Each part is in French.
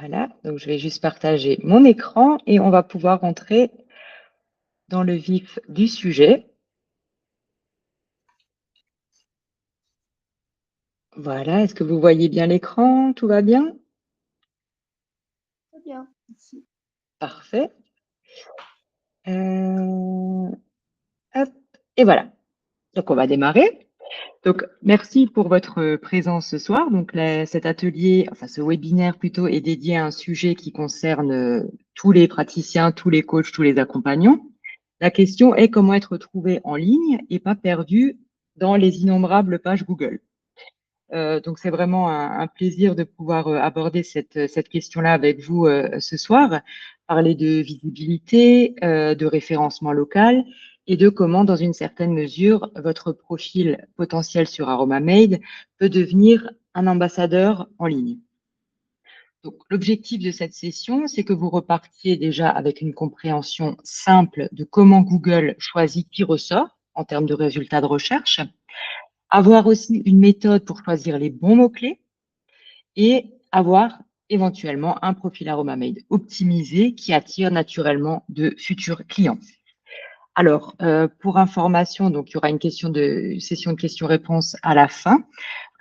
Voilà, donc je vais juste partager mon écran et on va pouvoir rentrer dans le vif du sujet. Voilà, est-ce que vous voyez bien l'écran? Tout va bien? Très bien, merci. Parfait. Hop, et voilà. Donc on va démarrer. Donc merci pour votre présence ce soir. Donc cet atelier, enfin ce webinaire plutôt, est dédié à un sujet qui concerne tous les praticiens, tous les coachs, tous les accompagnants. La question est comment être trouvé en ligne et pas perdu dans les innombrables pages Google. Donc c'est vraiment un plaisir de pouvoir aborder cette question-là avec vous ce soir, parler de visibilité, de référencement local et de comment, dans une certaine mesure, votre profil potentiel sur Aromamade peut devenir un ambassadeur en ligne. Donc, l'objectif de cette session, c'est que vous repartiez déjà avec une compréhension simple de comment Google choisit qui ressort en termes de résultats de recherche, avoir aussi une méthode pour choisir les bons mots-clés et avoir éventuellement un profil Aromamade optimisé qui attire naturellement de futurs clients. Alors, pour information, donc il y aura une session de questions-réponses à la fin.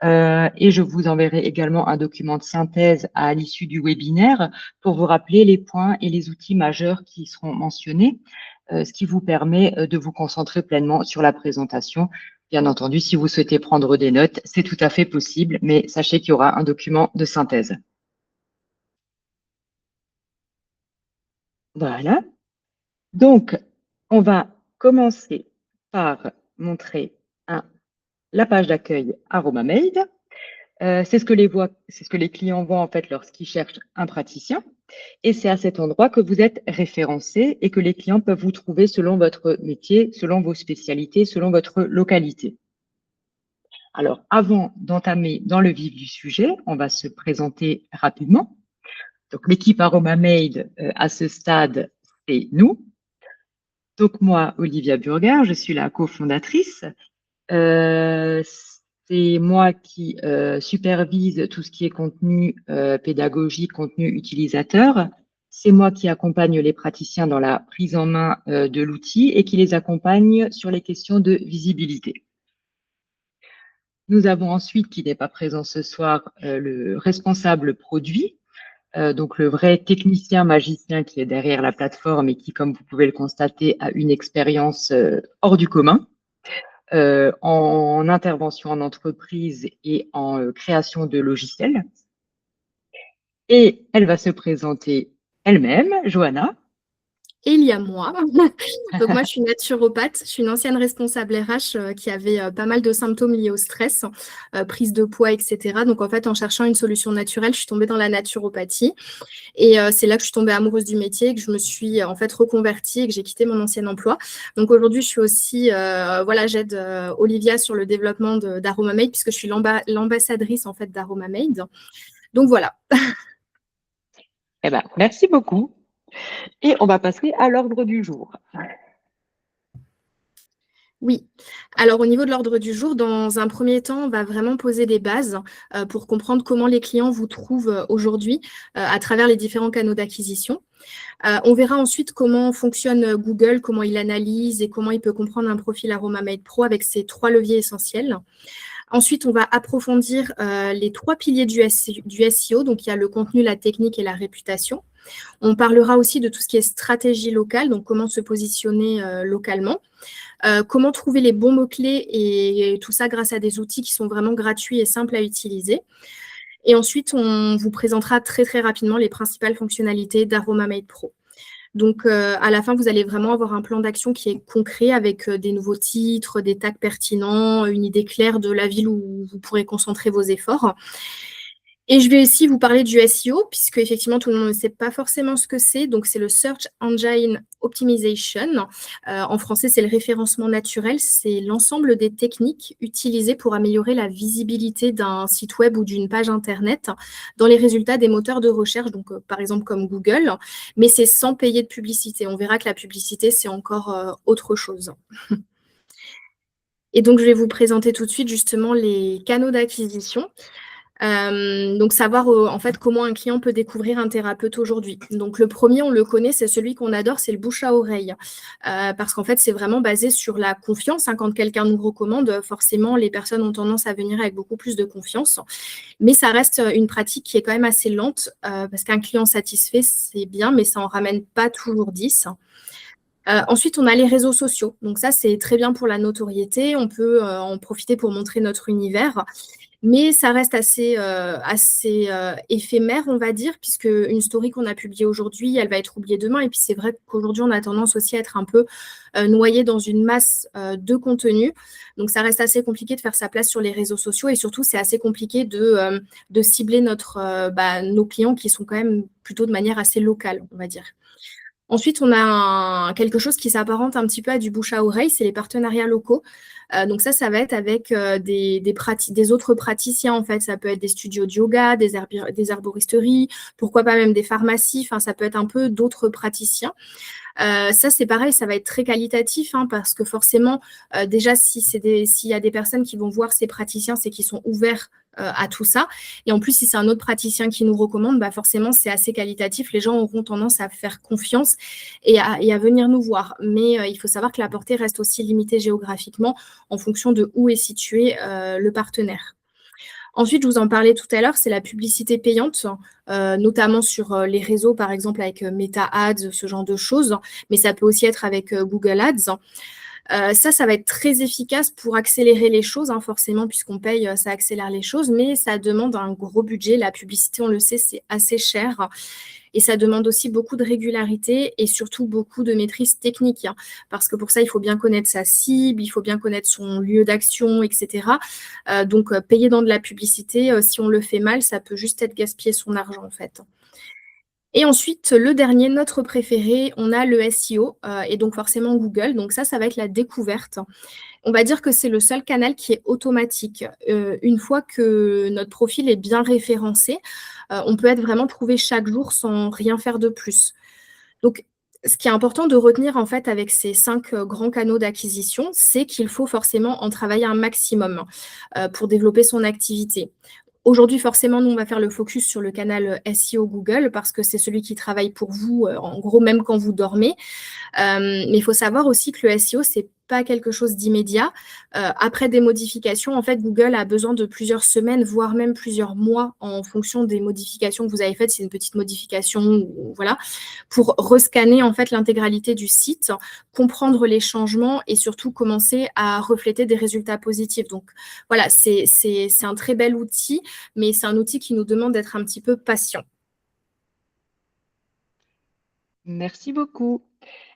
Et je vous enverrai également un document de synthèse à l'issue du webinaire pour vous rappeler les points et les outils majeurs qui seront mentionnés, ce qui vous permet de vous concentrer pleinement sur la présentation. Bien entendu, si vous souhaitez prendre des notes, c'est tout à fait possible, mais sachez qu'il y aura un document de synthèse. Voilà. Donc, on va commencer par montrer la page d'accueil Aromamade. C'est ce que les clients voient en fait lorsqu'ils cherchent un praticien. Et c'est à cet endroit que vous êtes référencé et que les clients peuvent vous trouver selon votre métier, selon vos spécialités, selon votre localité. Alors, avant d'entamer dans le vif du sujet, on va se présenter rapidement. Donc, l'équipe Aromamade, à ce stade, c'est nous. Donc, moi, Olivia Burger, je suis la cofondatrice. C'est moi qui supervise tout ce qui est contenu pédagogique, contenu utilisateur. C'est moi qui accompagne les praticiens dans la prise en main de l'outil et qui les accompagne sur les questions de visibilité. Nous avons ensuite, qui n'est pas présent ce soir, le responsable produit, donc le vrai technicien magicien qui est derrière la plateforme et qui, comme vous pouvez le constater, a une expérience hors du commun. En intervention en entreprise et en création de logiciels. Et elle va se présenter elle-même, Johanna. Et il y a moi. Donc moi, je suis naturopathe. Je suis une ancienne responsable RH qui avait pas mal de symptômes liés au stress, prise de poids, etc. Donc en fait, en cherchant une solution naturelle, je suis tombée dans la naturopathie. Et c'est là que je suis tombée amoureuse du métier, que je me suis en fait reconvertie et que j'ai quitté mon ancien emploi. Donc aujourd'hui, je suis aussi, j'aide Olivia sur le développement d'Aromamade puisque je suis l'ambassadrice en fait d'Aromamade. Donc voilà. Eh ben, merci beaucoup. Et on va passer à l'ordre du jour. Oui. Alors, au niveau de l'ordre du jour, dans un premier temps, on va vraiment poser des bases pour comprendre comment les clients vous trouvent aujourd'hui à travers les différents canaux d'acquisition. On verra ensuite comment fonctionne Google, comment il analyse et comment il peut comprendre un profil Aromamade Pro avec ces 3 leviers essentiels. Ensuite, on va approfondir les 3 piliers du SEO. Donc, il y a le contenu, la technique et la réputation. On parlera aussi de tout ce qui est stratégie locale, donc comment se positionner localement. Comment trouver les bons mots-clés et tout ça grâce à des outils qui sont vraiment gratuits et simples à utiliser. Et ensuite, on vous présentera très, très rapidement les principales fonctionnalités d'Aromamade Pro. Donc, à la fin, vous allez vraiment avoir un plan d'action qui est concret avec des nouveaux titres, des tags pertinents, une idée claire de la ville où vous pourrez concentrer vos efforts. Et je vais aussi vous parler du SEO, puisque effectivement, tout le monde ne sait pas forcément ce que c'est. Donc, c'est le Search Engine Optimization. En français, c'est le référencement naturel. C'est l'ensemble des techniques utilisées pour améliorer la visibilité d'un site web ou d'une page Internet dans les résultats des moteurs de recherche, donc par exemple comme Google, mais c'est sans payer de publicité. On verra que la publicité, c'est encore autre chose. Et donc, je vais vous présenter tout de suite justement les canaux d'acquisition. Donc, savoir en fait comment un client peut découvrir un thérapeute aujourd'hui. Donc, le premier, on le connaît, c'est celui qu'on adore, c'est le bouche à oreille. Parce qu'en fait, c'est vraiment basé sur la confiance. Quand quelqu'un nous recommande, forcément, les personnes ont tendance à venir avec beaucoup plus de confiance. Mais ça reste une pratique qui est quand même assez lente, parce qu'un client satisfait, c'est bien, mais ça n'en ramène pas toujours 10. Ensuite, on a les réseaux sociaux. Donc ça, c'est très bien pour la notoriété. On peut en profiter pour montrer notre univers. Mais ça reste assez éphémère, on va dire, puisque une story qu'on a publiée aujourd'hui, elle va être oubliée demain. Et puis, c'est vrai qu'aujourd'hui, on a tendance aussi à être un peu noyé dans une masse de contenu. Donc, ça reste assez compliqué de faire sa place sur les réseaux sociaux. Et surtout, c'est assez compliqué de cibler nos clients qui sont quand même plutôt de manière assez locale, on va dire. Ensuite, on a quelque chose qui s'apparente un petit peu à du bouche à oreille, c'est les partenariats locaux. Donc ça va être avec des autres praticiens, en fait. Ça peut être des studios de yoga, des herboristeries, pourquoi pas même des pharmacies. Enfin, ça peut être un peu d'autres praticiens. Ça, c'est pareil, ça va être très qualitatif, parce que forcément, déjà, s'il y a des personnes qui vont voir ces praticiens, c'est qu'ils sont ouverts à tout ça. Et en plus, si c'est un autre praticien qui nous recommande, forcément, c'est assez qualitatif. Les gens auront tendance à faire confiance et à venir nous voir. Mais il faut savoir que la portée reste aussi limitée géographiquement en fonction de où est situé le partenaire. Ensuite, je vous en parlais tout à l'heure, c'est la publicité payante, notamment sur les réseaux, par exemple avec Meta Ads, ce genre de choses, mais ça peut aussi être avec Google Ads. Ça va être très efficace pour accélérer les choses, forcément, puisqu'on paye, ça accélère les choses, mais ça demande un gros budget. La publicité, on le sait, c'est assez cher. Et ça demande aussi beaucoup de régularité et surtout beaucoup de maîtrise technique. Parce que pour ça, il faut bien connaître sa cible, il faut bien connaître son lieu d'action, etc. Donc, payer dans de la publicité, si on le fait mal, ça peut juste être gaspiller son argent, en fait. Et ensuite, le dernier, notre préféré, on a le SEO et donc forcément Google. Donc ça va être la découverte. On va dire que c'est le seul canal qui est automatique. Une fois que notre profil est bien référencé, on peut être vraiment trouvé chaque jour sans rien faire de plus. Donc, ce qui est important de retenir en fait avec ces 5 grands canaux d'acquisition, c'est qu'il faut forcément en travailler un maximum pour développer son activité. Aujourd'hui, forcément, nous, on va faire le focus sur le canal SEO Google parce que c'est celui qui travaille pour vous, en gros, même quand vous dormez. Mais il faut savoir aussi que le SEO, c'est pas quelque chose d'immédiat. Après des modifications, en fait, Google a besoin de plusieurs semaines, voire même plusieurs mois en fonction des modifications que vous avez faites. C'est une petite modification, voilà, pour rescanner en fait l'intégralité du site, comprendre les changements et surtout commencer à refléter des résultats positifs. Donc voilà, c'est un très bel outil, mais c'est un outil qui nous demande d'être un petit peu patient. Merci beaucoup.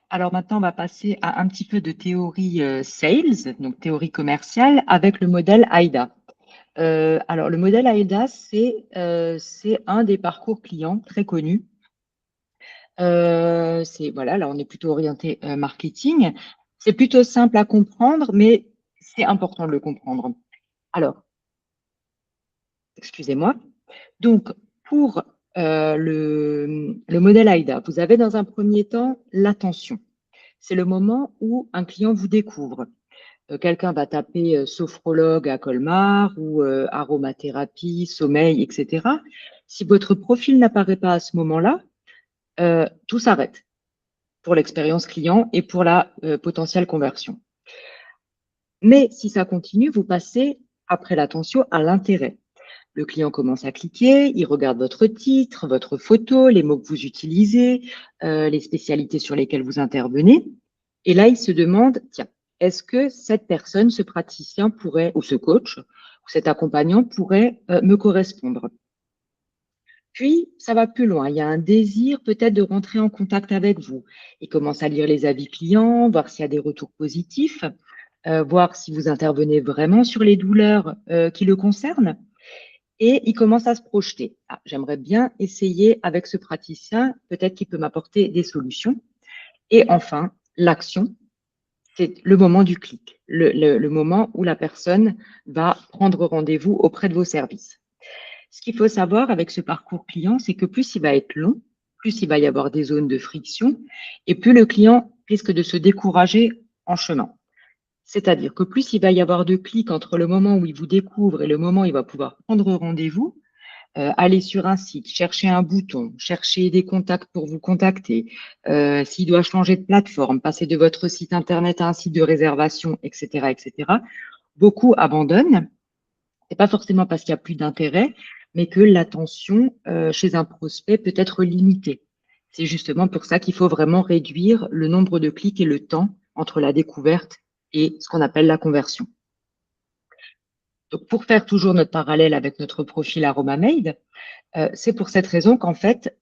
Alors maintenant, on va passer à un petit peu de théorie sales, donc théorie commerciale, avec le modèle AIDA. Alors, le modèle AIDA, c'est un des parcours clients très connus. Voilà, là, on est plutôt orienté marketing. C'est plutôt simple à comprendre, mais c'est important de le comprendre. Alors, excusez-moi. Donc, pour le modèle AIDA, vous avez dans un premier temps l'attention. C'est le moment où un client vous découvre. Quelqu'un va taper sophrologue à Colmar ou aromathérapie, sommeil, etc. Si votre profil n'apparaît pas à ce moment-là, tout s'arrête pour l'expérience client et pour la potentielle conversion. Mais si ça continue, vous passez, après l'attention, à l'intérêt. Le client commence à cliquer, il regarde votre titre, votre photo, les mots que vous utilisez, les spécialités sur lesquelles vous intervenez. Et là, il se demande, tiens, est-ce que cette personne, ce praticien pourrait, ou ce coach, ou cet accompagnant pourrait me correspondre? Puis, ça va plus loin. Il y a un désir peut-être de rentrer en contact avec vous. Il commence à lire les avis clients, voir s'il y a des retours positifs, voir si vous intervenez vraiment sur les douleurs qui le concernent. Et il commence à se projeter. Ah, j'aimerais bien essayer avec ce praticien, peut-être qu'il peut m'apporter des solutions. Et enfin, l'action, c'est le moment du clic, le moment où la personne va prendre rendez-vous auprès de vos services. Ce qu'il faut savoir avec ce parcours client, c'est que plus il va être long, plus il va y avoir des zones de friction et plus le client risque de se décourager en chemin. C'est-à-dire que plus il va y avoir de clics entre le moment où il vous découvre et le moment où il va pouvoir prendre rendez-vous, aller sur un site, chercher un bouton, chercher des contacts pour vous contacter, s'il doit changer de plateforme, passer de votre site internet à un site de réservation, etc., etc. Beaucoup abandonnent. C'est pas forcément parce qu'il y a plus d'intérêt, mais que l'attention chez un prospect peut être limitée. C'est justement pour ça qu'il faut vraiment réduire le nombre de clics et le temps entre la découverte et ce qu'on appelle la conversion. Donc, pour faire toujours notre parallèle avec notre profil Aromamade, c'est pour cette raison qu'en fait,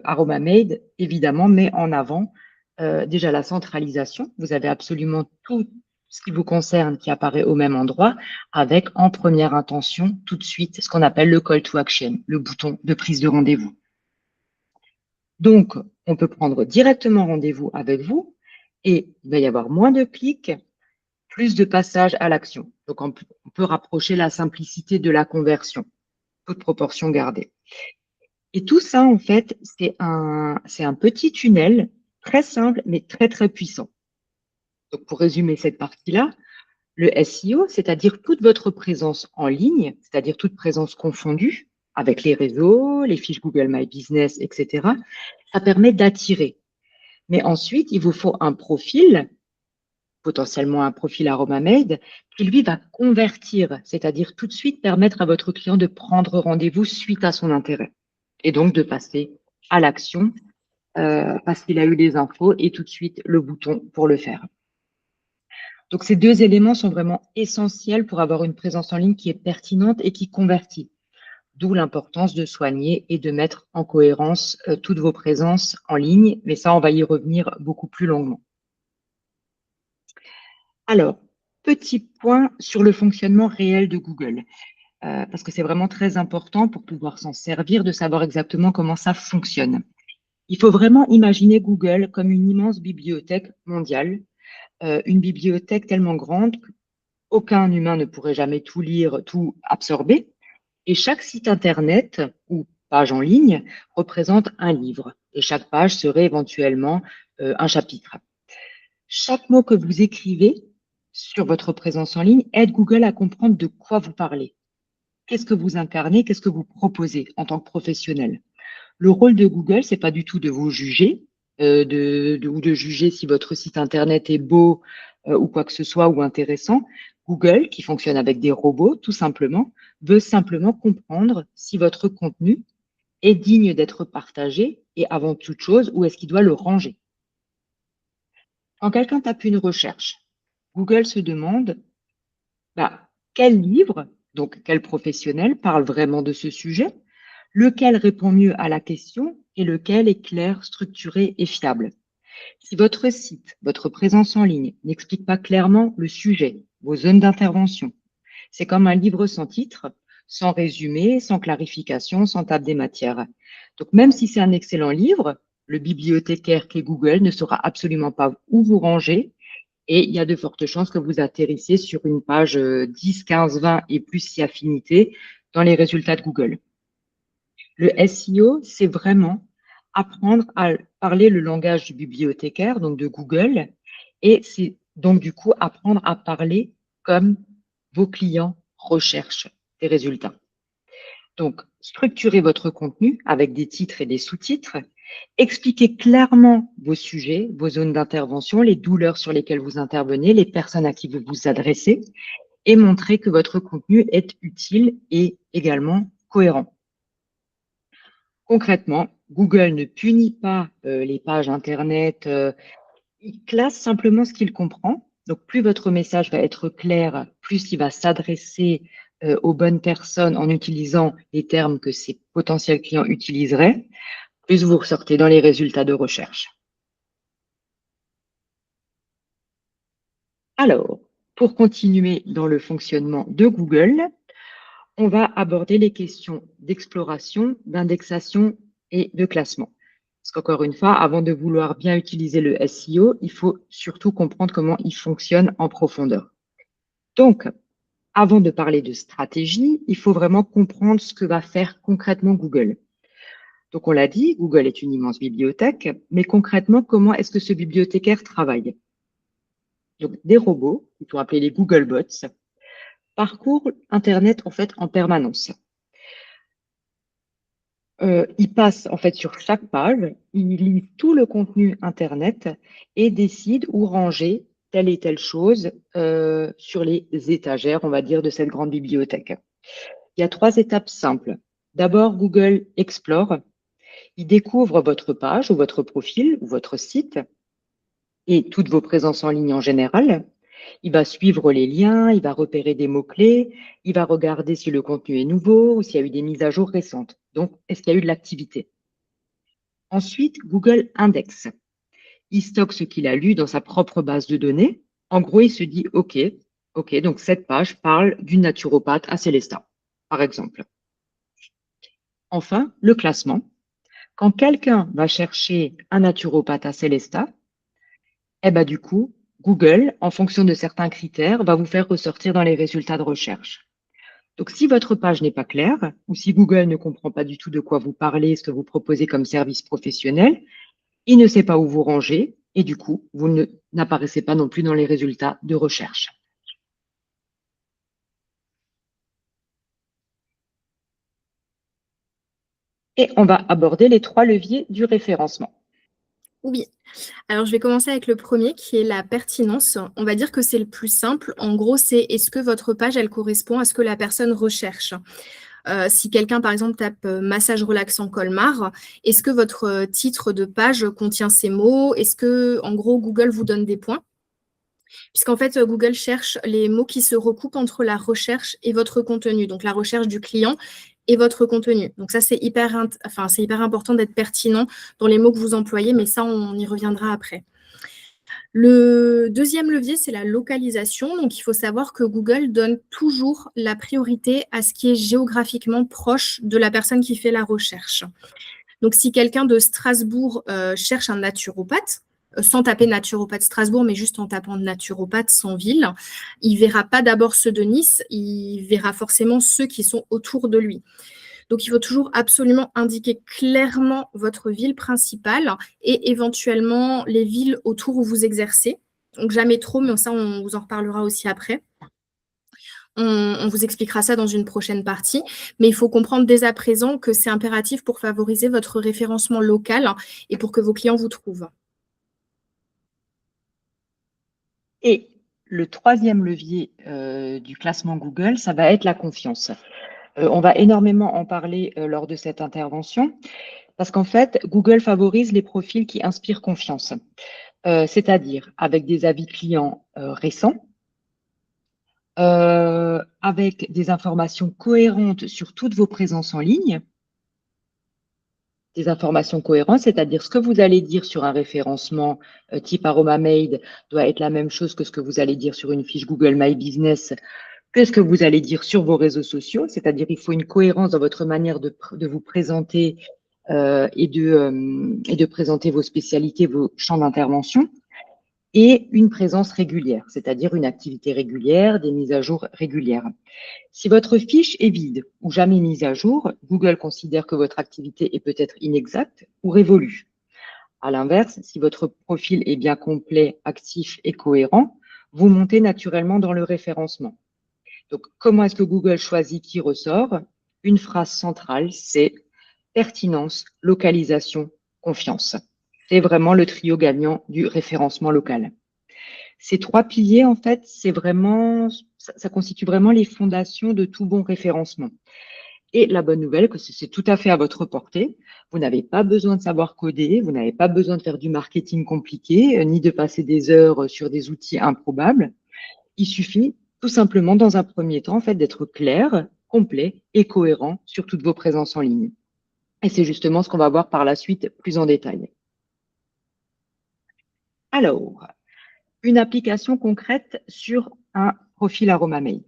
Aromamade, évidemment, met en avant déjà la centralisation. Vous avez absolument tout ce qui vous concerne qui apparaît au même endroit, avec en première intention tout de suite ce qu'on appelle le call to action, le bouton de prise de rendez-vous. Donc, on peut prendre directement rendez-vous avec vous et il va y avoir moins de clics, plus de passages à l'action. Donc, on peut rapprocher la simplicité de la conversion, toute proportion gardée. Et tout ça, en fait, c'est un petit tunnel très simple, mais très, très puissant. Donc, pour résumer cette partie-là, le SEO, c'est-à-dire toute votre présence en ligne, c'est-à-dire toute présence confondue avec les réseaux, les fiches Google My Business, etc., ça permet d'attirer. Mais ensuite, il vous faut un profil, potentiellement un profil Aromamade, qui lui va convertir, c'est-à-dire tout de suite permettre à votre client de prendre rendez-vous suite à son intérêt et donc de passer à l'action parce qu'il a eu des infos et tout de suite le bouton pour le faire. Donc, ces deux éléments sont vraiment essentiels pour avoir une présence en ligne qui est pertinente et qui convertit. D'où l'importance de soigner et de mettre en cohérence toutes vos présences en ligne. Mais ça, on va y revenir beaucoup plus longuement. Alors, petit point sur le fonctionnement réel de Google, parce que c'est vraiment très important pour pouvoir s'en servir, de savoir exactement comment ça fonctionne. Il faut vraiment imaginer Google comme une immense bibliothèque mondiale, une bibliothèque tellement grande qu'aucun humain ne pourrait jamais tout lire, tout absorber. Et chaque site Internet ou page en ligne représente un livre. Et chaque page serait éventuellement un chapitre. Chaque mot que vous écrivez sur votre présence en ligne aide Google à comprendre de quoi vous parlez. Qu'est-ce que vous incarnez, qu'est-ce que vous proposez en tant que professionnel. Le rôle de Google, c'est pas du tout de vous juger, ou de juger si votre site Internet est beau ou quoi que ce soit ou intéressant. Google, qui fonctionne avec des robots, tout simplement, veut simplement comprendre si votre contenu est digne d'être partagé et avant toute chose, où est-ce qu'il doit le ranger. Quand quelqu'un tape une recherche, Google se demande quel livre, donc quel professionnel parle vraiment de ce sujet, lequel répond mieux à la question et lequel est clair, structuré et fiable. Si votre site, votre présence en ligne n'explique pas clairement le sujet, vos zones d'intervention, c'est comme un livre sans titre, sans résumé, sans clarification, sans table des matières. Donc même si c'est un excellent livre, le bibliothécaire qu'est Google ne saura absolument pas où vous ranger et il y a de fortes chances que vous atterrissiez sur une page 10, 15, 20 et plus si affinité dans les résultats de Google. Le SEO, c'est vraiment apprendre à parler le langage du bibliothécaire, donc de Google, et c'est donc du coup apprendre à parler comme vos clients recherchent des résultats. Donc, structurez votre contenu avec des titres et des sous-titres, expliquez clairement vos sujets, vos zones d'intervention, les douleurs sur lesquelles vous intervenez, les personnes à qui vous vous adressez, et montrez que votre contenu est utile et également cohérent. Concrètement, Google ne punit pas les pages Internet, il classe simplement ce qu'il comprend. Donc, plus votre message va être clair, plus il va s'adresser aux bonnes personnes en utilisant les termes que ses potentiels clients utiliseraient, plus vous ressortez dans les résultats de recherche. Alors, pour continuer dans le fonctionnement de Google, on va aborder les questions d'exploration, d'indexation et de classement. Parce qu'encore une fois, avant de vouloir bien utiliser le SEO, il faut surtout comprendre comment il fonctionne en profondeur. Donc, avant de parler de stratégie, il faut vraiment comprendre ce que va faire concrètement Google. Donc, on l'a dit, Google est une immense bibliothèque, mais concrètement, comment est-ce que ce bibliothécaire travaille? Donc, des robots, qui sont appelés les Googlebots, parcourent Internet en fait en permanence. Ils passent en fait sur chaque page, ils lisent tout le contenu Internet et décident où ranger telle et telle chose sur les étagères, on va dire, de cette grande bibliothèque. Il y a 3 étapes simples. D'abord, Google Explore. Il découvre votre page ou votre profil ou votre site et toutes vos présences en ligne en général. Il va suivre les liens, il va repérer des mots-clés, il va regarder si le contenu est nouveau ou s'il y a eu des mises à jour récentes. Donc, est-ce qu'il y a eu de l'activité? Ensuite, Google Index. Il stocke ce qu'il a lu dans sa propre base de données. En gros, il se dit, OK, donc cette page parle d'une naturopathe à Célestat, par exemple. Enfin, le classement. Quand quelqu'un va chercher un naturopathe à Célestat, eh ben, du coup, Google, en fonction de certains critères, va vous faire ressortir dans les résultats de recherche. Donc, si votre page n'est pas claire, ou si Google ne comprend pas du tout de quoi vous parlez, ce que vous proposez comme service professionnel, il ne sait pas où vous ranger, et du coup, vous n'apparaissez pas non plus dans les résultats de recherche. Et on va aborder les 3 leviers du référencement. Oui. Alors, je vais commencer avec le premier qui est la pertinence. On va dire que c'est le plus simple. En gros, c'est est-ce que votre page, elle correspond à ce que la personne recherche? Si quelqu'un, par exemple, tape massage relaxant Colmar, est-ce que votre titre de page contient ces mots? Est-ce que, en gros, Google vous donne des points? Puisqu'en fait, Google cherche les mots qui se recoupent entre la recherche et votre contenu, donc la recherche du client et votre contenu. Donc ça, c'est hyper important d'être pertinent dans les mots que vous employez, mais ça, on y reviendra après. Le deuxième levier, c'est la localisation. Donc, il faut savoir que Google donne toujours la priorité à ce qui est géographiquement proche de la personne qui fait la recherche. Donc, si quelqu'un de Strasbourg cherche un naturopathe, sans taper naturopathe Strasbourg, mais juste en tapant naturopathe sans ville, il ne verra pas d'abord ceux de Nice, il verra forcément ceux qui sont autour de lui. Donc, il faut toujours absolument indiquer clairement votre ville principale et éventuellement les villes autour où vous exercez. Donc, jamais trop, mais ça, on vous en reparlera aussi après. On vous expliquera ça dans une prochaine partie, mais il faut comprendre dès à présent que c'est impératif pour favoriser votre référencement local et pour que vos clients vous trouvent. Et le 3e levier du classement Google, ça va être la confiance. On va énormément en parler lors de cette intervention, parce qu'en fait, Google favorise les profils qui inspirent confiance, c'est-à-dire avec des avis clients récents, avec des informations cohérentes sur toutes vos présences en ligne, des informations cohérentes, c'est-à-dire ce que vous allez dire sur un référencement type Aromamade doit être la même chose que ce que vous allez dire sur une fiche Google My Business, que ce que vous allez dire sur vos réseaux sociaux, c'est-à-dire il faut une cohérence dans votre manière de vous présenter et de présenter vos spécialités, vos champs d'intervention, et une présence régulière, c'est-à-dire une activité régulière, des mises à jour régulières. Si votre fiche est vide ou jamais mise à jour, Google considère que votre activité est peut-être inexacte ou révolue. À l'inverse, si votre profil est bien complet, actif et cohérent, vous montez naturellement dans le référencement. Donc, comment est-ce que Google choisit qui ressort? Une phrase centrale, c'est pertinence, localisation, confiance. C'est vraiment le trio gagnant du référencement local. Ces 3 piliers, en fait, ça constitue vraiment les fondations de tout bon référencement. Et la bonne nouvelle, que c'est tout à fait à votre portée. Vous n'avez pas besoin de savoir coder, vous n'avez pas besoin de faire du marketing compliqué, ni de passer des heures sur des outils improbables. Il suffit tout simplement, dans un premier temps, en fait, d'être clair, complet et cohérent sur toutes vos présences en ligne. Et c'est justement ce qu'on va voir par la suite plus en détail. Alors, une application concrète sur un profil Aromamade.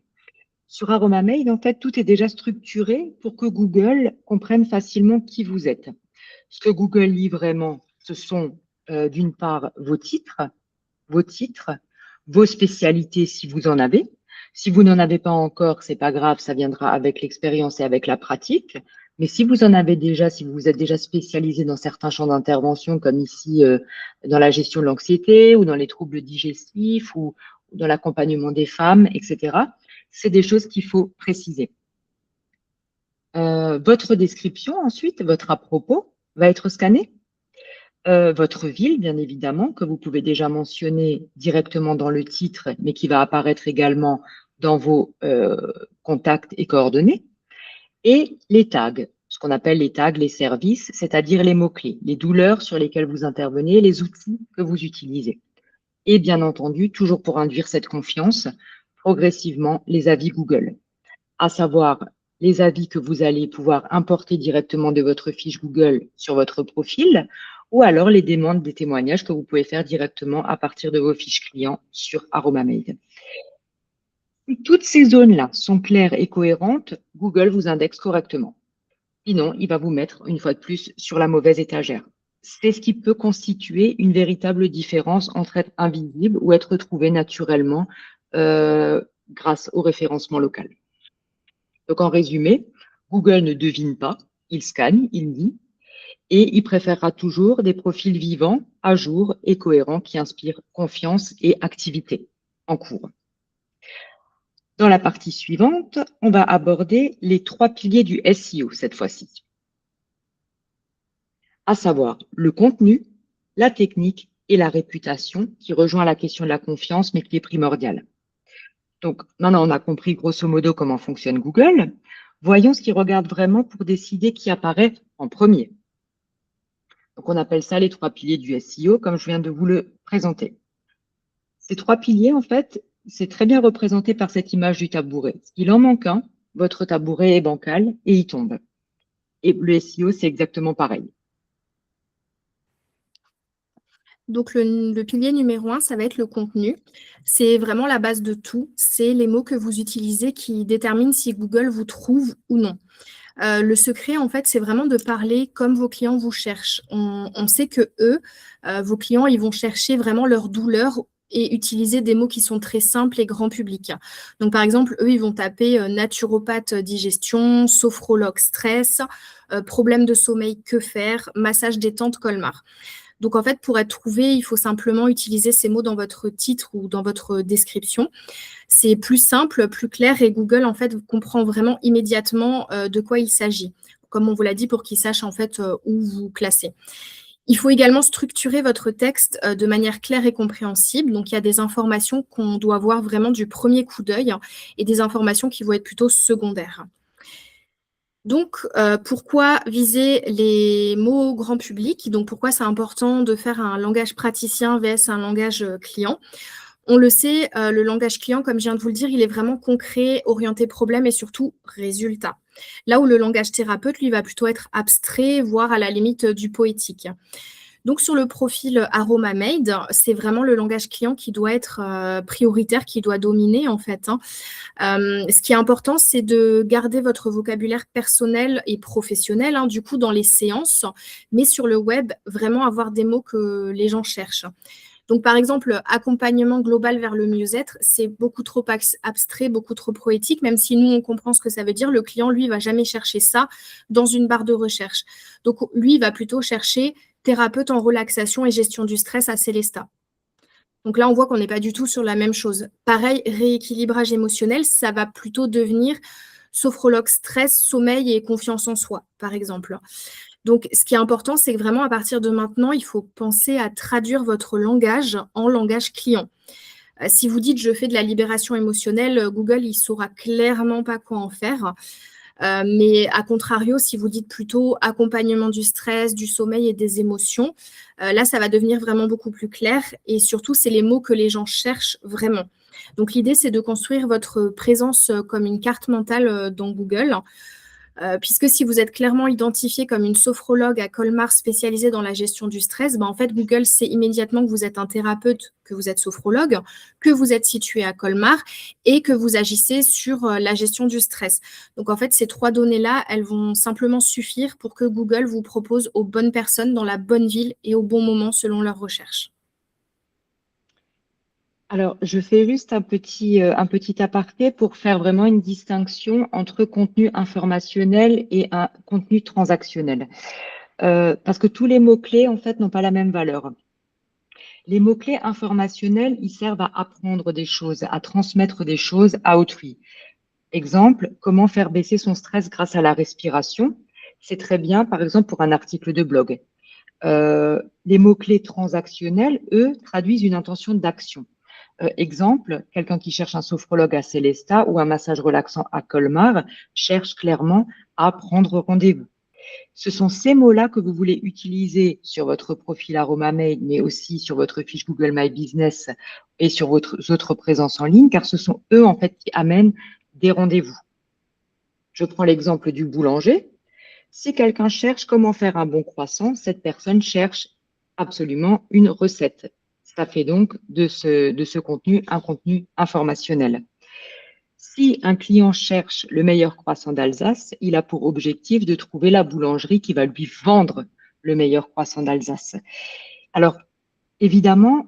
Sur Aromamade, en fait, tout est déjà structuré pour que Google comprenne facilement qui vous êtes. Ce que Google lit vraiment, ce sont d'une part vos titres, vos spécialités si vous en avez. Si vous n'en avez pas encore, c'est pas grave, ça viendra avec l'expérience et avec la pratique. Mais si vous en avez déjà, si vous vous êtes déjà spécialisé dans certains champs d'intervention, comme ici dans la gestion de l'anxiété ou dans les troubles digestifs ou dans l'accompagnement des femmes, etc., c'est des choses qu'il faut préciser. Votre description ensuite, votre à propos, va être scanné. Votre ville, bien évidemment, que vous pouvez déjà mentionner directement dans le titre, mais qui va apparaître également dans vos contacts et coordonnées. Et les tags, ce qu'on appelle les tags, les services, c'est-à-dire les mots-clés, les douleurs sur lesquelles vous intervenez, les outils que vous utilisez. Et bien entendu, toujours pour induire cette confiance, progressivement, les avis Google, à savoir les avis que vous allez pouvoir importer directement de votre fiche Google sur votre profil, ou alors les demandes des témoignages que vous pouvez faire directement à partir de vos fiches clients sur Aromamail. Si toutes ces zones-là sont claires et cohérentes, Google vous indexe correctement. Sinon, il va vous mettre, une fois de plus, sur la mauvaise étagère. C'est ce qui peut constituer une véritable différence entre être invisible ou être trouvé naturellement grâce au référencement local. Donc, en résumé, Google ne devine pas, il scanne, il lit, et il préférera toujours des profils vivants, à jour et cohérents qui inspirent confiance et activité en cours. Dans la partie suivante, on va aborder les 3 piliers du SEO cette fois-ci, à savoir le contenu, la technique et la réputation, qui rejoint la question de la confiance, mais qui est primordiale. Donc, maintenant, on a compris grosso modo comment fonctionne Google. Voyons ce qu'il regarde vraiment pour décider qui apparaît en premier. Donc, on appelle ça les 3 piliers du SEO, comme je viens de vous le présenter. Ces 3 piliers, en fait, c'est très bien représenté par cette image du tabouret. Il en manque un, votre tabouret est bancal et il tombe. Et le SEO, c'est exactement pareil. Donc, le pilier numéro 1, ça va être le contenu. C'est vraiment la base de tout. C'est les mots que vous utilisez qui déterminent si Google vous trouve ou non. Le secret, en fait, c'est vraiment de parler comme vos clients vous cherchent. On sait que eux, vos clients, ils vont chercher vraiment leur douleur et utiliser des mots qui sont très simples et grand public. Donc, par exemple, eux, ils vont taper naturopathe digestion, sophrologue stress, problème de sommeil, que faire, massage détente, Colmar. Donc, en fait, pour être trouvé, il faut simplement utiliser ces mots dans votre titre ou dans votre description. C'est plus simple, plus clair et Google, en fait, comprend vraiment immédiatement de quoi il s'agit, comme on vous l'a dit, pour qu'il sache, en fait, où vous classer. Il faut également structurer votre texte de manière claire et compréhensible. Donc, il y a des informations qu'on doit voir vraiment du premier coup d'œil et des informations qui vont être plutôt secondaires. Donc, pourquoi viser les mots grand public? Donc, pourquoi c'est important de faire un langage praticien vs un langage client? On le sait, le langage client, comme je viens de vous le dire, il est vraiment concret, orienté problème et surtout résultat. Là où le langage thérapeute, lui, va plutôt être abstrait, voire à la limite du poétique. Donc, sur le profil Aromamaid, c'est vraiment le langage client qui doit être prioritaire, qui doit dominer, en fait. Ce qui est important, c'est de garder votre vocabulaire personnel et professionnel, du coup, dans les séances, mais sur le web, vraiment avoir des mots que les gens cherchent. Donc, par exemple, accompagnement global vers le mieux-être, c'est beaucoup trop abstrait, beaucoup trop poétique, même si nous, on comprend ce que ça veut dire. Le client, lui, va jamais chercher ça dans une barre de recherche. Donc, lui, il va plutôt chercher thérapeute en relaxation et gestion du stress à Célesta. Donc là, on voit qu'on n'est pas du tout sur la même chose. Pareil, rééquilibrage émotionnel, ça va plutôt devenir sophrologue stress, sommeil et confiance en soi, par exemple. Donc, ce qui est important, c'est que vraiment, à partir de maintenant, il faut penser à traduire votre langage en langage client. Si vous dites « je fais de la libération émotionnelle », Google, il ne saura clairement pas quoi en faire. Mais à contrario, si vous dites plutôt « accompagnement du stress, du sommeil et des émotions », là, ça va devenir vraiment beaucoup plus clair. Et surtout, c'est les mots que les gens cherchent vraiment. Donc, l'idée, c'est de construire votre présence comme une carte mentale dans Google. Puisque si vous êtes clairement identifié comme une sophrologue à Colmar spécialisée dans la gestion du stress, en fait, Google sait immédiatement que vous êtes un thérapeute, que vous êtes sophrologue, que vous êtes situé à Colmar et que vous agissez sur la gestion du stress. Donc, en fait, ces 3 données-là, elles vont simplement suffire pour que Google vous propose aux bonnes personnes dans la bonne ville et au bon moment selon leurs recherches. Alors, je fais juste un petit aparté pour faire vraiment une distinction entre contenu informationnel et un contenu transactionnel. Parce que tous les mots-clés, en fait, n'ont pas la même valeur. Les mots-clés informationnels, ils servent à apprendre des choses, à transmettre des choses à autrui. Exemple, comment faire baisser son stress grâce à la respiration. C'est très bien, par exemple, pour un article de blog. Les mots-clés transactionnels, eux, traduisent une intention d'action. Exemple, quelqu'un qui cherche un sophrologue à Célestat ou un massage relaxant à Colmar cherche clairement à prendre rendez-vous. Ce sont ces mots-là que vous voulez utiliser sur votre profil AromaMail, mais aussi sur votre fiche Google My Business et sur votre autres présences en ligne, car ce sont eux, en fait, qui amènent des rendez-vous. Je prends l'exemple du boulanger. Si quelqu'un cherche comment faire un bon croissant, cette personne cherche absolument une recette. Ça fait donc de ce contenu un contenu informationnel. Si un client cherche le meilleur croissant d'Alsace, il a pour objectif de trouver la boulangerie qui va lui vendre le meilleur croissant d'Alsace. Alors, évidemment,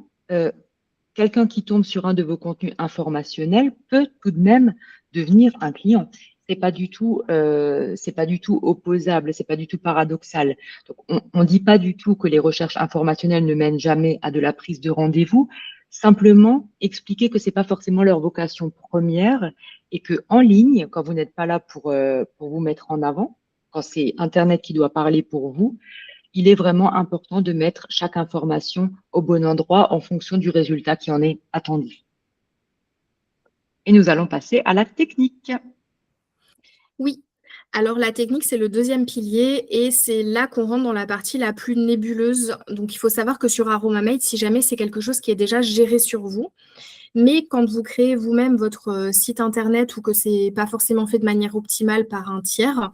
quelqu'un qui tombe sur un de vos contenus informationnels peut tout de même devenir un client. C'est pas du tout opposable, c'est pas du tout paradoxal. Donc, on dit pas du tout que les recherches informationnelles ne mènent jamais à de la prise de rendez-vous. Simplement expliquer que c'est pas forcément leur vocation première et que en ligne, quand vous n'êtes pas là pour vous mettre en avant, quand c'est Internet qui doit parler pour vous, il est vraiment important de mettre chaque information au bon endroit en fonction du résultat qui en est attendu. Et nous allons passer à la technique. Oui. Alors la technique, c'est le deuxième pilier et c'est là qu'on rentre dans la partie la plus nébuleuse. Donc il faut savoir que sur AromaMate, si jamais c'est quelque chose qui est déjà géré sur vous, mais quand vous créez vous-même votre site internet ou que c'est pas forcément fait de manière optimale par un tiers,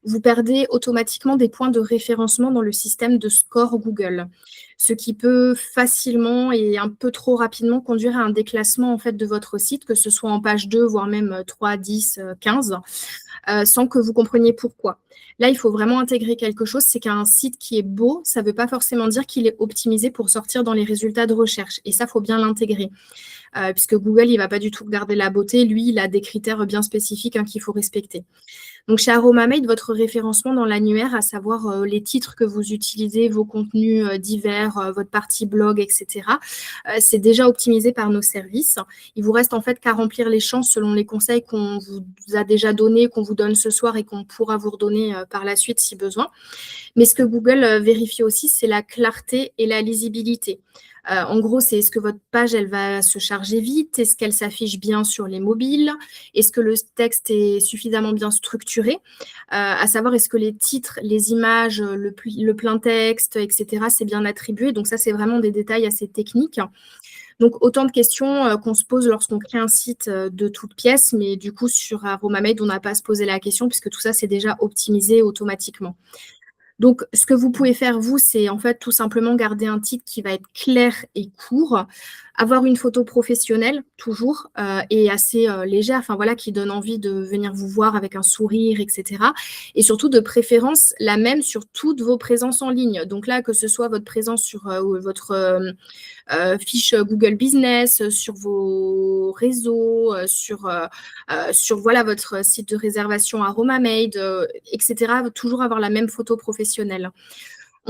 vous perdez automatiquement des points de référencement dans le système de score Google, ce qui peut facilement et un peu trop rapidement conduire à un déclassement en fait de votre site, que ce soit en page 2, voire même 3, 10, 15, sans que vous compreniez pourquoi. Là, il faut vraiment intégrer quelque chose, c'est qu'un site qui est beau, ça ne veut pas forcément dire qu'il est optimisé pour sortir dans les résultats de recherche. Et ça, il faut bien l'intégrer. Puisque Google, il ne va pas du tout regarder la beauté. Lui, il a des critères bien spécifiques qu'il faut respecter. Donc, chez AromaMate, votre référencement dans l'annuaire, à savoir les titres que vous utilisez, vos contenus divers, votre partie blog, etc., c'est déjà optimisé par nos services. Il vous reste en fait qu'à remplir les champs selon les conseils qu'on vous a déjà donnés, qu'on vous donne ce soir et qu'on pourra vous redonner par la suite si besoin. Mais ce que Google vérifie aussi, c'est la clarté et la lisibilité. En gros, c'est est-ce que votre page, elle va se charger vite? Est-ce qu'elle s'affiche bien sur les mobiles? Est-ce que le texte est suffisamment bien structuré? À savoir, est-ce que les titres, les images, le plein texte, etc., c'est bien attribué? Donc ça, c'est vraiment des détails assez techniques. Donc, autant de questions qu'on se pose lorsqu'on crée un site de toutes pièces, mais du coup, sur AromaMate, on n'a pas à se poser la question puisque tout ça, c'est déjà optimisé automatiquement. Donc, ce que vous pouvez faire, vous, c'est en fait tout simplement garder un titre qui va être clair et court, avoir une photo professionnelle, toujours, et assez légère, enfin voilà, qui donne envie de venir vous voir avec un sourire, etc. Et surtout, de préférence, la même sur toutes vos présences en ligne. Donc là, que ce soit votre présence sur votre fiche Google Business, sur vos réseaux, sur voilà, votre site de réservation AromaMade, etc. Toujours avoir la même photo professionnelle.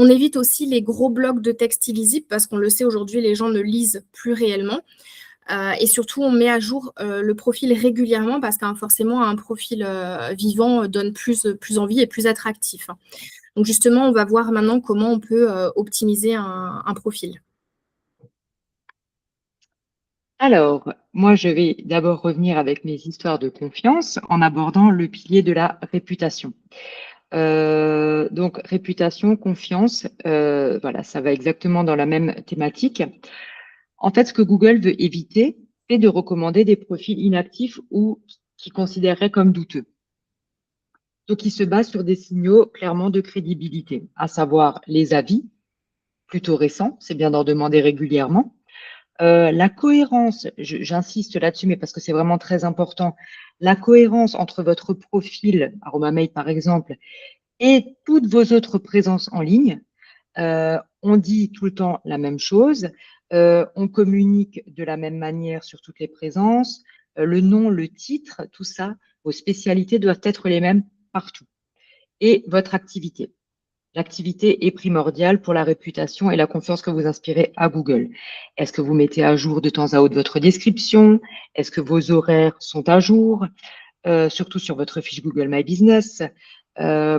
On évite aussi les gros blocs de texte illisibles parce qu'on le sait aujourd'hui, les gens ne lisent plus réellement. Et surtout, on met à jour le profil régulièrement parce qu'un forcément, un profil vivant donne plus envie et plus attractif. Donc justement, on va voir maintenant comment on peut optimiser un profil. Alors, moi, je vais d'abord revenir avec mes histoires de confiance en abordant le pilier de la réputation. Donc, réputation, confiance, voilà, ça va exactement dans la même thématique. En fait, ce que Google veut éviter, c'est de recommander des profils inactifs ou qui considérerait comme douteux. Donc, il se base sur des signaux clairement de crédibilité, à savoir les avis, plutôt récents, c'est bien d'en demander régulièrement. La cohérence, j'insiste là-dessus, mais parce que c'est vraiment très important, la cohérence entre votre profil, AromaMate par exemple, et toutes vos autres présences en ligne. On dit tout le temps la même chose. On communique de la même manière sur toutes les présences. Le nom, le titre, tout ça, vos spécialités doivent être les mêmes partout. Et votre activité. L'activité est primordiale pour la réputation et la confiance que vous inspirez à Google. Est-ce que vous mettez à jour de temps à autre votre description? Est-ce que vos horaires sont à jour? Surtout sur votre fiche Google My Business,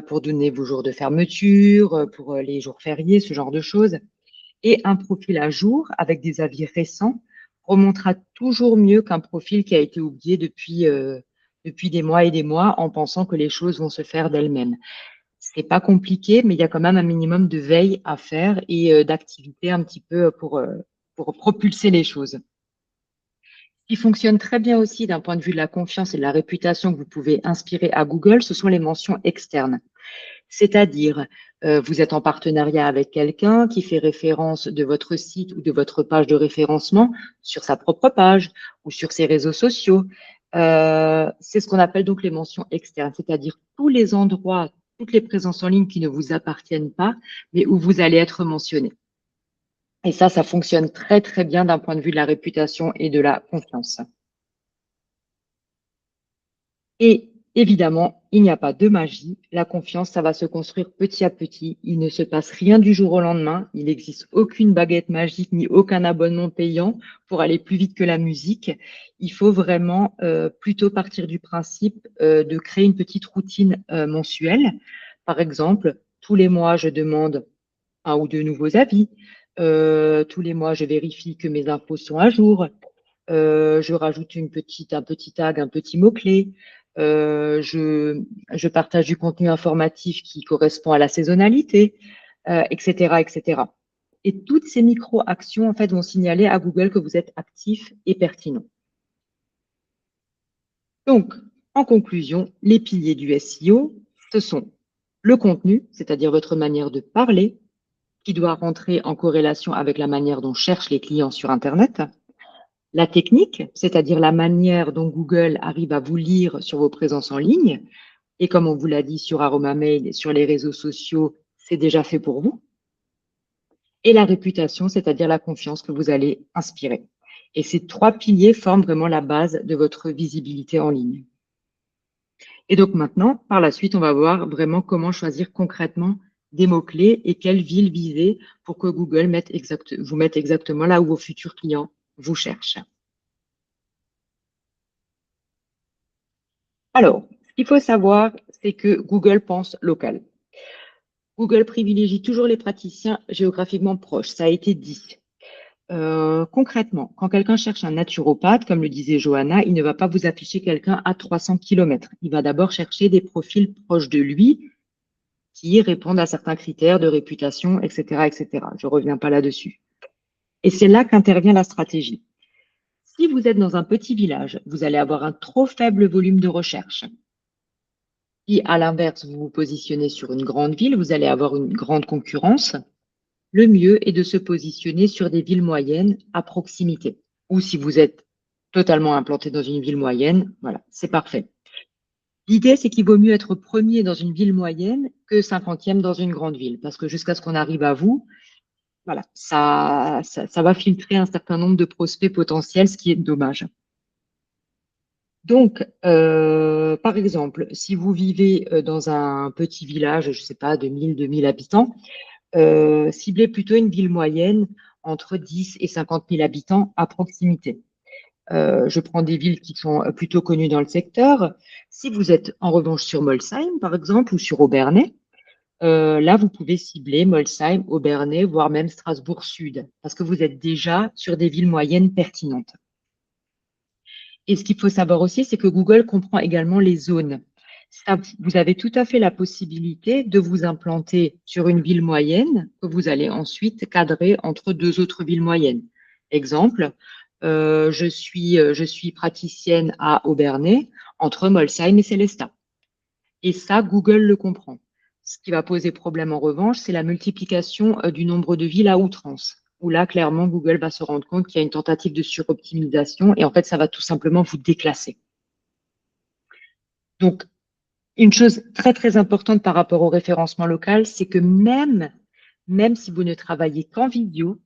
pour donner vos jours de fermeture, pour les jours fériés, ce genre de choses. Et un profil à jour avec des avis récents remontera toujours mieux qu'un profil qui a été oublié depuis des mois et des mois en pensant que les choses vont se faire d'elles-mêmes. C'est pas compliqué, mais il y a quand même un minimum de veille à faire et d'activité un petit peu pour propulser les choses. Ce qui fonctionne très bien aussi d'un point de vue de la confiance et de la réputation que vous pouvez inspirer à Google, ce sont les mentions externes. C'est-à-dire, vous êtes en partenariat avec quelqu'un qui fait référence de votre site ou de votre page de référencement sur sa propre page ou sur ses réseaux sociaux. C'est ce qu'on appelle donc les mentions externes, c'est-à-dire tous les endroits, toutes les présences en ligne qui ne vous appartiennent pas, mais où vous allez être mentionné. Et ça fonctionne très, très bien d'un point de vue de la réputation et de la confiance. Et évidemment, il n'y a pas de magie. La confiance, ça va se construire petit à petit. Il ne se passe rien du jour au lendemain. Il n'existe aucune baguette magique ni aucun abonnement payant pour aller plus vite que la musique. Il faut vraiment plutôt partir du principe de créer une petite routine mensuelle. Par exemple, tous les mois, je demande un ou deux nouveaux avis. Tous les mois, je vérifie que mes infos sont à jour. Je rajoute un petit tag, un petit mot-clé. Je partage du contenu informatif qui correspond à la saisonnalité, etc., etc. Et toutes ces micro-actions en fait, vont signaler à Google que vous êtes actif et pertinent. Donc, en conclusion, les piliers du SEO, ce sont le contenu, c'est-à-dire votre manière de parler, qui doit rentrer en corrélation avec la manière dont cherchent les clients sur Internet. La technique, c'est-à-dire la manière dont Google arrive à vous lire sur vos présences en ligne. Et comme on vous l'a dit sur Aromamail, sur les réseaux sociaux, c'est déjà fait pour vous. Et la réputation, c'est-à-dire la confiance que vous allez inspirer. Et ces trois piliers forment vraiment la base de votre visibilité en ligne. Et donc maintenant, par la suite, on va voir vraiment comment choisir concrètement des mots-clés et quelle ville viser pour que Google vous mette exactement là où vos futurs clients vous cherchent. Alors, ce qu'il faut savoir, c'est que Google pense local. Google privilégie toujours les praticiens géographiquement proches, ça a été dit. Concrètement, quand quelqu'un cherche un naturopathe, comme le disait Johanna, il ne va pas vous afficher quelqu'un à 300 km. Il va d'abord chercher des profils proches de lui qui répondent à certains critères de réputation, etc., etc. Je ne reviens pas là-dessus. Et c'est là qu'intervient la stratégie. Si vous êtes dans un petit village, vous allez avoir un trop faible volume de recherche. Si, à l'inverse, vous vous positionnez sur une grande ville, vous allez avoir une grande concurrence. Le mieux est de se positionner sur des villes moyennes à proximité. Ou si vous êtes totalement implanté dans une ville moyenne, voilà, c'est parfait. L'idée, c'est qu'il vaut mieux être premier dans une ville moyenne que 50e dans une grande ville, parce que jusqu'à ce qu'on arrive à vous, voilà, ça va filtrer un certain nombre de prospects potentiels, ce qui est dommage. Donc, par exemple, si vous vivez dans un petit village, je ne sais pas, de 1000, 2000 habitants, ciblez plutôt une ville moyenne entre 10 et 50 000 habitants à proximité. Je prends des villes qui sont plutôt connues dans le secteur. Si vous êtes en revanche sur Molsheim, par exemple, ou sur Obernai, là, vous pouvez cibler Molsheim, Obernai, voire même Strasbourg Sud, parce que vous êtes déjà sur des villes moyennes pertinentes. Et ce qu'il faut savoir aussi, c'est que Google comprend également les zones. Ça, vous avez tout à fait la possibilité de vous implanter sur une ville moyenne que vous allez ensuite cadrer entre deux autres villes moyennes. Exemple, je suis praticienne à Obernai entre Molsheim et Sélestat. Et ça, Google le comprend. Ce qui va poser problème en revanche, c'est la multiplication du nombre de villes à outrance, où là, clairement, Google va se rendre compte qu'il y a une tentative de suroptimisation et en fait, ça va tout simplement vous déclasser. Donc, une chose très, très importante par rapport au référencement local, c'est que même si vous ne travaillez qu'en vidéo,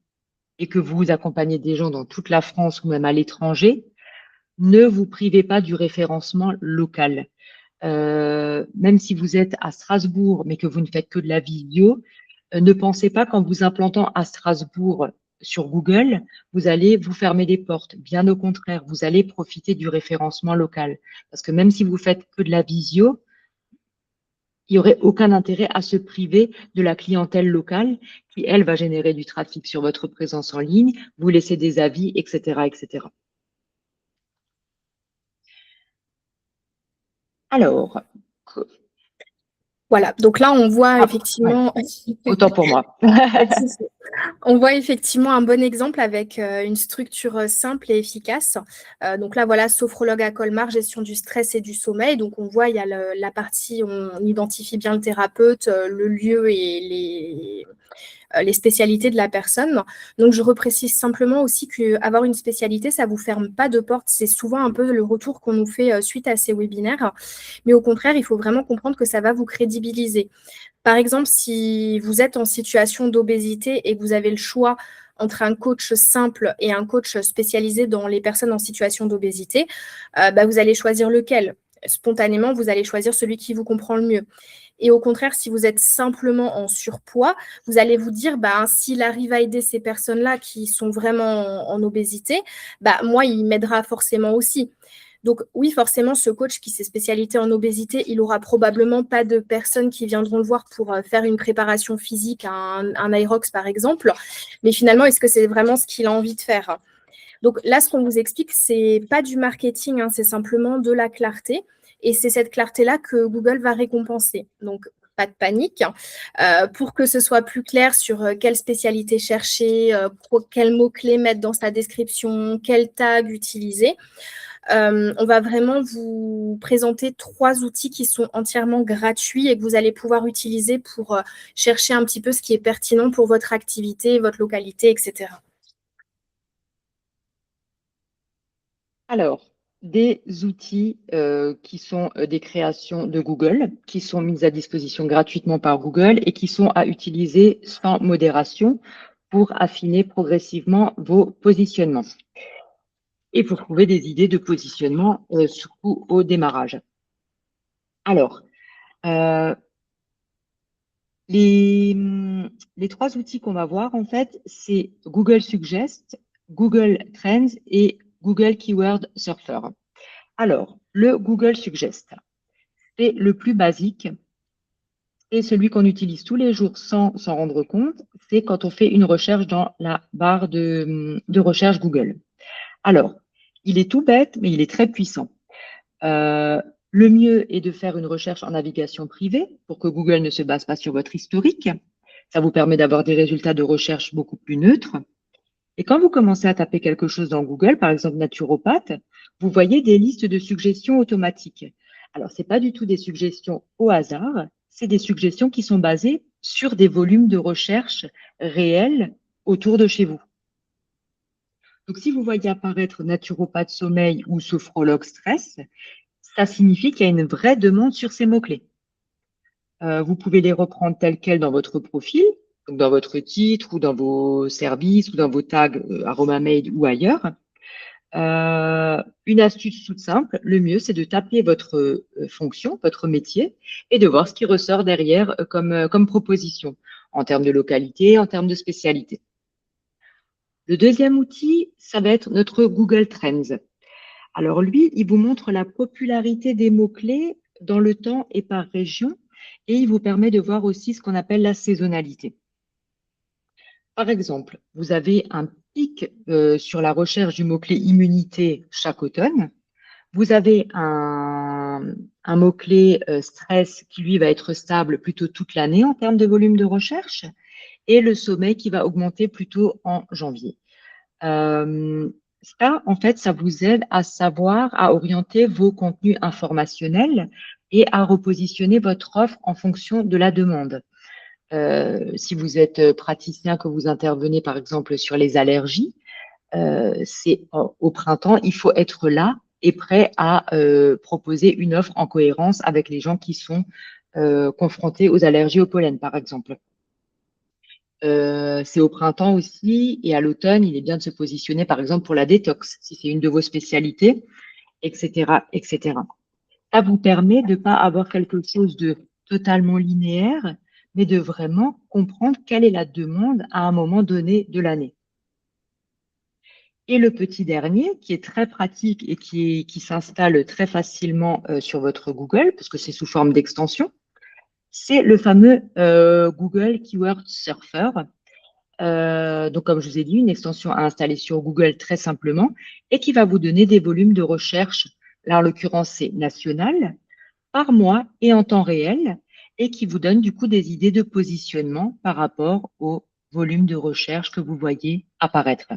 et que vous accompagnez des gens dans toute la France ou même à l'étranger, ne vous privez pas du référencement local. Même si vous êtes à Strasbourg, mais que vous ne faites que de la vidéo, ne pensez pas qu'en vous implantant à Strasbourg sur Google, vous allez vous fermer des portes. Bien au contraire, vous allez profiter du référencement local. Parce que même si vous faites que de la visio, il n'y aurait aucun intérêt à se priver de la clientèle locale qui, elle, va générer du trafic sur votre présence en ligne, vous laisser des avis, etc., etc. Alors, Voilà, donc là, on voit ouais, effectivement… autant pour moi. On voit effectivement un bon exemple avec une structure simple et efficace. Donc là, voilà, sophrologue à Colmar, gestion du stress et du sommeil. Donc on voit, il y a la partie, on identifie bien le thérapeute, le lieu et les spécialités de la personne. Donc, je reprécise simplement aussi qu'avoir une spécialité, ça ne vous ferme pas de porte. C'est souvent un peu le retour qu'on nous fait suite à ces webinaires. Mais au contraire, il faut vraiment comprendre que ça va vous crédibiliser. Par exemple, si vous êtes en situation d'obésité et que vous avez le choix entre un coach simple et un coach spécialisé dans les personnes en situation d'obésité, vous allez choisir lequel. Spontanément, vous allez choisir celui qui vous comprend le mieux. Et au contraire, si vous êtes simplement en surpoids, vous allez vous dire, s'il arrive à aider ces personnes-là qui sont vraiment en obésité, moi, il m'aidera forcément aussi. Donc oui, forcément, ce coach qui s'est spécialisé en obésité, il n'aura probablement pas de personnes qui viendront le voir pour faire une préparation physique, un Aerox par exemple. Mais finalement, est-ce que c'est vraiment ce qu'il a envie de faire? Donc là, ce qu'on vous explique, ce n'est pas du marketing, hein, c'est simplement de la clarté. Et c'est cette clarté-là que Google va récompenser. Donc, pas de panique. Pour que ce soit plus clair sur quelle spécialité chercher, quels mots-clés mettre dans sa description, quel tag utiliser, on va vraiment vous présenter 3 outils qui sont entièrement gratuits et que vous allez pouvoir utiliser pour chercher un petit peu ce qui est pertinent pour votre activité, votre localité, etc. Alors, des outils qui sont des créations de Google, qui sont mises à disposition gratuitement par Google et qui sont à utiliser sans modération pour affiner progressivement vos positionnements et pour trouver des idées de positionnement, surtout au démarrage. Alors, les 3 outils qu'on va voir, en fait, c'est Google Suggest, Google Trends et Google Keyword Surfer. Alors, le Google Suggest, c'est le plus basique, c'est celui qu'on utilise tous les jours sans s'en rendre compte, c'est quand on fait une recherche dans la barre de recherche Google. Alors, il est tout bête, mais il est très puissant. Le mieux est de faire une recherche en navigation privée pour que Google ne se base pas sur votre historique. Ça vous permet d'avoir des résultats de recherche beaucoup plus neutres. Et quand vous commencez à taper quelque chose dans Google, par exemple naturopathe, vous voyez des listes de suggestions automatiques. Alors, ce n'est pas du tout des suggestions au hasard, c'est des suggestions qui sont basées sur des volumes de recherche réels autour de chez vous. Donc, si vous voyez apparaître naturopathe sommeil ou sophrologue stress, ça signifie qu'il y a une vraie demande sur ces mots-clés. Vous pouvez les reprendre tels quels dans votre profil, donc dans votre titre ou dans vos services ou dans vos tags Aromamade ou ailleurs. Une astuce toute simple, le mieux, c'est de taper votre fonction, votre métier, et de voir ce qui ressort derrière comme proposition, en termes de localité, en termes de spécialité. Le deuxième outil, ça va être notre Google Trends. Alors lui, il vous montre la popularité des mots-clés dans le temps et par région, et il vous permet de voir aussi ce qu'on appelle la saisonnalité. Par exemple, vous avez un pic sur la recherche du mot-clé immunité chaque automne. Vous avez un mot-clé stress qui, lui, va être stable plutôt toute l'année en termes de volume de recherche, et le sommeil qui va augmenter plutôt en janvier. Ça, en fait, ça vous aide à savoir, à orienter vos contenus informationnels et à repositionner votre offre en fonction de la demande. Si vous êtes praticien, que vous intervenez par exemple sur les allergies, c'est au printemps, il faut être là et prêt à proposer une offre en cohérence avec les gens qui sont confrontés aux allergies au pollen, par exemple. C'est au printemps aussi et à l'automne, il est bien de se positionner, par exemple, pour la détox, si c'est une de vos spécialités, etc., etc. Ça vous permet de ne pas avoir quelque chose de totalement linéaire, mais de vraiment comprendre quelle est la demande à un moment donné de l'année. Et le petit dernier, qui est très pratique et qui s'installe très facilement sur votre Google, parce que c'est sous forme d'extension, c'est le fameux Google Keyword Surfer. Donc, comme je vous ai dit, une extension à installer sur Google très simplement et qui va vous donner des volumes de recherche. Là, en l'occurrence, c'est national, par mois et en temps réel, et qui vous donne du coup des idées de positionnement par rapport au volume de recherche que vous voyez apparaître.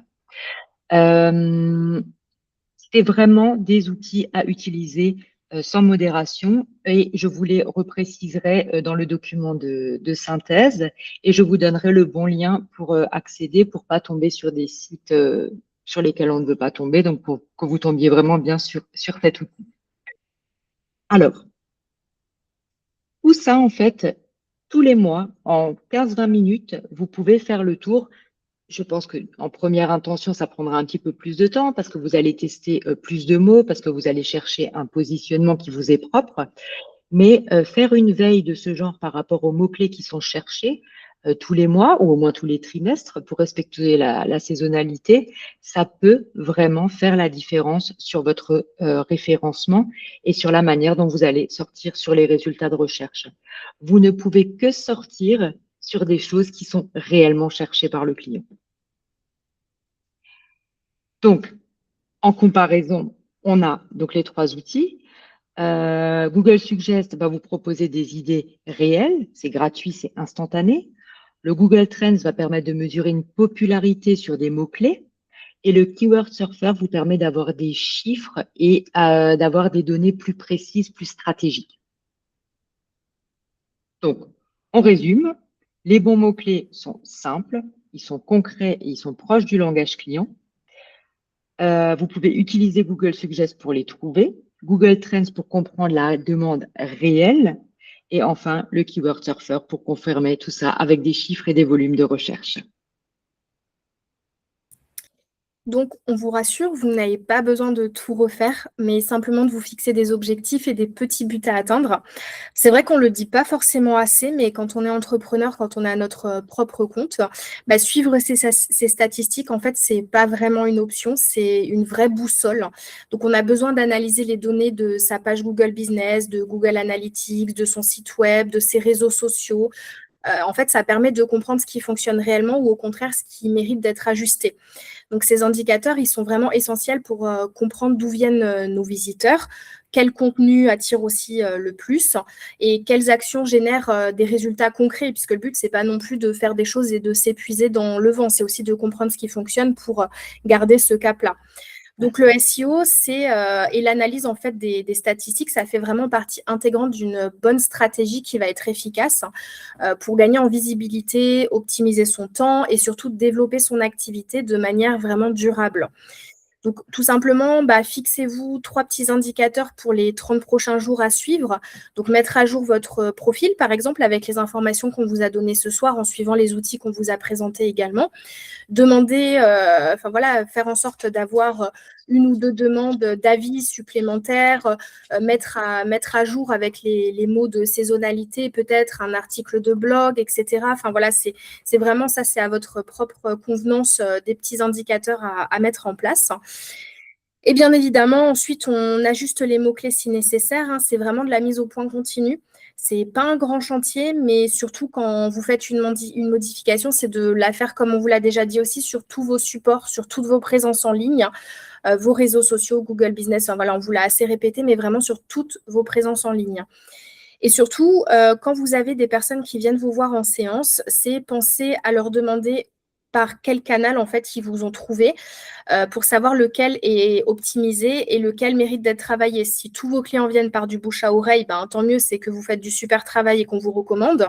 C'est vraiment des outils à utiliser sans modération et je vous les repréciserai dans le document de synthèse et je vous donnerai le bon lien pour accéder, pour pas tomber sur des sites sur lesquels on ne veut pas tomber, donc pour que vous tombiez vraiment bien sur cet outil. Alors, tout ça, en fait, tous les mois, en 15-20 minutes, vous pouvez faire le tour. Je pense qu'en première intention, ça prendra un petit peu plus de temps parce que vous allez tester plus de mots, parce que vous allez chercher un positionnement qui vous est propre. Mais faire une veille de ce genre par rapport aux mots-clés qui sont cherchés tous les mois ou au moins tous les trimestres pour respecter la saisonnalité, ça peut vraiment faire la différence sur votre référencement et sur la manière dont vous allez sortir sur les résultats de recherche. Vous ne pouvez que sortir sur des choses qui sont réellement cherchées par le client. Donc, en comparaison, on a donc les trois outils. Google Suggest va vous proposer des idées réelles, c'est gratuit, c'est instantané. Le Google Trends va permettre de mesurer une popularité sur des mots-clés. Et le Keyword Surfer vous permet d'avoir des chiffres et d'avoir des données plus précises, plus stratégiques. Donc, on résume. Les bons mots-clés sont simples, ils sont concrets et ils sont proches du langage client. Vous pouvez utiliser Google Suggest pour les trouver, Google Trends pour comprendre la demande réelle, et enfin le Keyword Surfer pour confirmer tout ça avec des chiffres et des volumes de recherche. Donc, on vous rassure, vous n'avez pas besoin de tout refaire, mais simplement de vous fixer des objectifs et des petits buts à atteindre. C'est vrai qu'on ne le dit pas forcément assez, mais quand on est entrepreneur, quand on a notre propre compte, bah, suivre ces statistiques, en fait, ce n'est pas vraiment une option, c'est une vraie boussole. Donc, on a besoin d'analyser les données de sa page Google Business, de Google Analytics, de son site web, de ses réseaux sociaux. En fait, ça permet de comprendre ce qui fonctionne réellement ou au contraire ce qui mérite d'être ajusté. Donc, ces indicateurs, ils sont vraiment essentiels pour comprendre d'où viennent nos visiteurs, quel contenu attire aussi le plus et quelles actions génèrent des résultats concrets, puisque le but, ce n'est pas non plus de faire des choses et de s'épuiser dans le vent, c'est aussi de comprendre ce qui fonctionne pour garder ce cap-là. Donc, le SEO, et l'analyse en fait des statistiques, ça fait vraiment partie intégrante d'une bonne stratégie qui va être efficace pour gagner en visibilité, optimiser son temps et surtout développer son activité de manière vraiment durable. Donc, tout simplement, fixez-vous 3 petits indicateurs pour les 30 prochains jours à suivre. Donc, mettre à jour votre profil, par exemple, avec les informations qu'on vous a données ce soir en suivant les outils qu'on vous a présentés également. Demander, faire en sorte d'avoir une ou deux demandes d'avis supplémentaires, mettre à jour avec les mots de saisonnalité, peut-être un article de blog, etc. Enfin voilà, c'est vraiment ça, c'est à votre propre convenance des petits indicateurs à mettre en place. Et bien évidemment, ensuite, on ajuste les mots-clés si nécessaire. Hein. C'est vraiment de la mise au point continue. C'est pas un grand chantier, mais surtout quand vous faites une modification, c'est de la faire, comme on vous l'a déjà dit aussi, sur tous vos supports, sur toutes vos présences en ligne, vos réseaux sociaux, Google Business, enfin, voilà, on vous l'a assez répété, mais vraiment sur toutes vos présences en ligne. Et surtout, quand vous avez des personnes qui viennent vous voir en séance, c'est penser à leur demander par quel canal en fait ils vous ont trouvé pour savoir lequel est optimisé et lequel mérite d'être travaillé. Si tous vos clients viennent par du bouche à oreille, tant mieux, c'est que vous faites du super travail et qu'on vous recommande.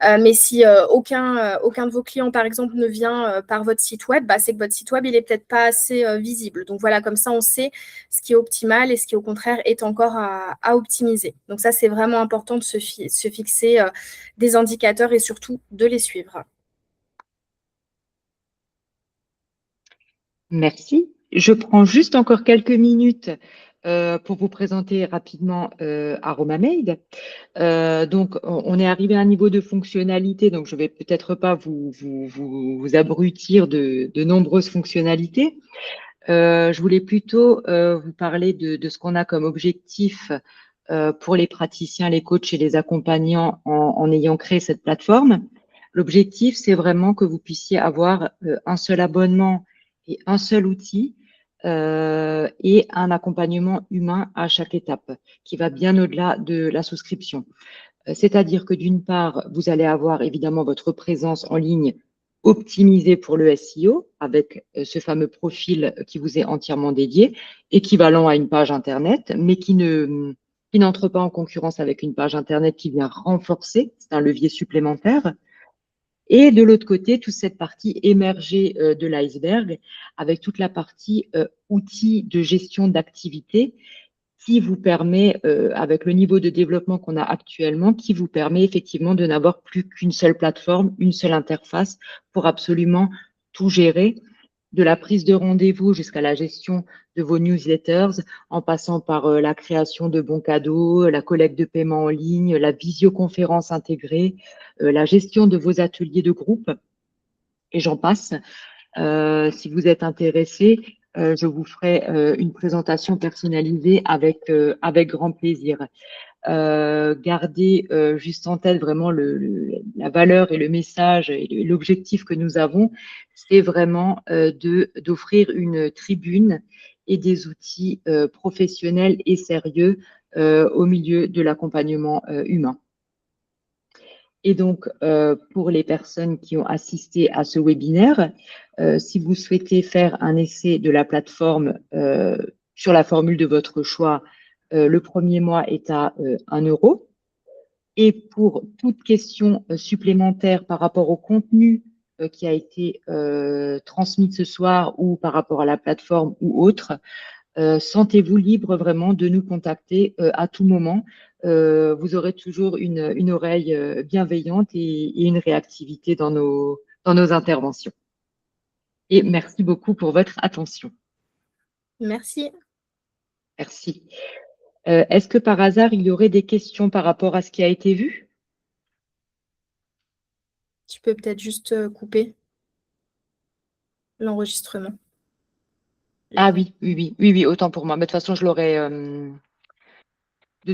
Mais si aucun de vos clients, par exemple, ne vient par votre site web, c'est que votre site web, il n'est peut-être pas assez visible. Donc voilà, comme ça, on sait ce qui est optimal et ce qui, au contraire, est encore à optimiser. Donc ça, c'est vraiment important de se fixer des indicateurs et surtout de les suivre. Merci. Je prends juste encore quelques minutes pour vous présenter rapidement Aromamade. Donc, on est arrivé à un niveau de fonctionnalité, donc je vais peut-être pas vous abrutir de nombreuses fonctionnalités. Je voulais plutôt vous parler de ce qu'on a comme objectif pour les praticiens, les coachs et les accompagnants en ayant créé cette plateforme. L'objectif, c'est vraiment que vous puissiez avoir un seul abonnement et un seul outil et un accompagnement humain à chaque étape qui va bien au-delà de la souscription. C'est-à-dire que d'une part, vous allez avoir évidemment votre présence en ligne optimisée pour le SEO avec ce fameux profil qui vous est entièrement dédié, équivalent à une page Internet, mais qui n'entre pas en concurrence avec une page Internet qui vient renforcer, c'est un levier supplémentaire. Et de l'autre côté, toute cette partie émergée de l'iceberg, avec toute la partie outils de gestion d'activité qui vous permet, avec le niveau de développement qu'on a actuellement, qui vous permet effectivement de n'avoir plus qu'une seule plateforme, une seule interface pour absolument tout gérer, de la prise de rendez-vous jusqu'à la gestion de vos newsletters, en passant par la création de bons cadeaux, la collecte de paiement en ligne, la visioconférence intégrée, la gestion de vos ateliers de groupe, et j'en passe. Si vous êtes intéressé, je vous ferai une présentation personnalisée avec grand plaisir. Gardez juste en tête vraiment la valeur et le message et l'objectif que nous avons, c'est vraiment d'offrir une tribune et des outils professionnels et sérieux au milieu de l'accompagnement humain. Et donc, pour les personnes qui ont assisté à ce webinaire, si vous souhaitez faire un essai de la plateforme sur la formule de votre choix, le premier mois est à 1 euro. Et pour toute question supplémentaire par rapport au contenu qui a été transmis ce soir ou par rapport à la plateforme ou autre, sentez-vous libre vraiment de nous contacter à tout moment. Vous aurez toujours une oreille bienveillante et une réactivité dans nos interventions. Et merci beaucoup pour votre attention. Merci. Merci. Est-ce que par hasard, il y aurait des questions par rapport à ce qui a été vu? Tu peux peut-être juste couper l'enregistrement. Ah oui, autant pour moi. Mais de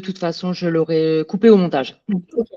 toute façon, je l'aurais coupé au montage. Ok.